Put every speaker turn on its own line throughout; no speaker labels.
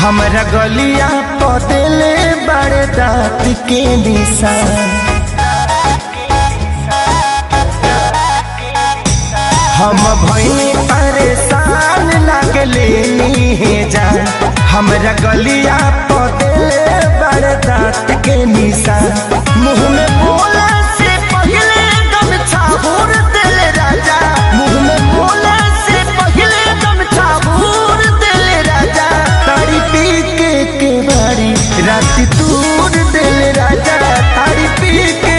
हमरा गलिया पदेले बड़े दाँत के निशान। हम भइनी परेशान लगले नी जान। हमरा गलिया पदेले बड़े दाँत के निशान। मुँह में बोले से पहले गमछा भूर देले राजा। मुँह में बोले से पहले गमछा भूर देले राजा। तारी पी के बारी रात तूर देले राजा। तारी पी के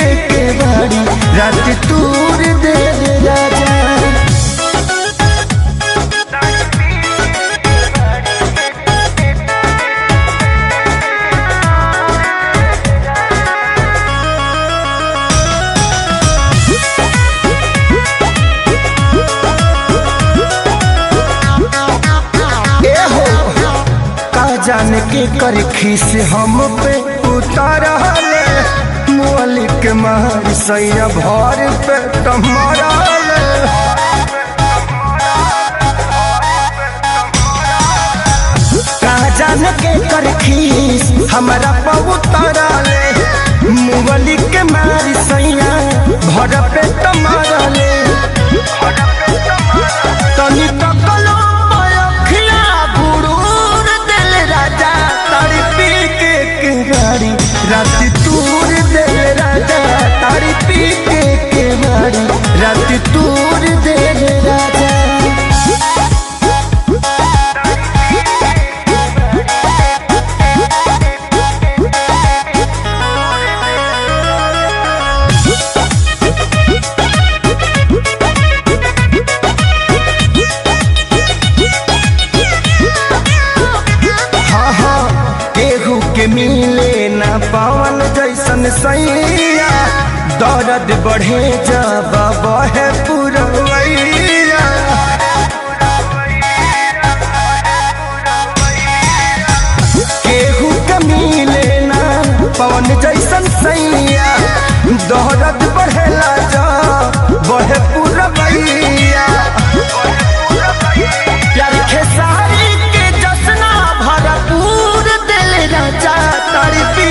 बारी रात तूर देले राजा। जान के कर खीस हम पे उतारले। मोली के मार सैया भर पे टमारले। जान के कर खीस हमारा पे उतारले। मोली के मार सैया भर पे टमारले। तनी तकलो रात तूर दे राजा। तारी पी के बारी रात तूर दे राजा। के मिले ना पावन जैसन सैया। दर्द बढ़े जब बहे पुरवैया। केहू के मिले ना पावन जैसन सैया। दर्द बढ़ेला जब बहे पुरवैया। प्यार खेसारी के जसना भरपूर देले राजा। तारी पी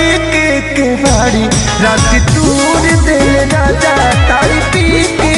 के बारी रात तूर देले राजा। तारी पी के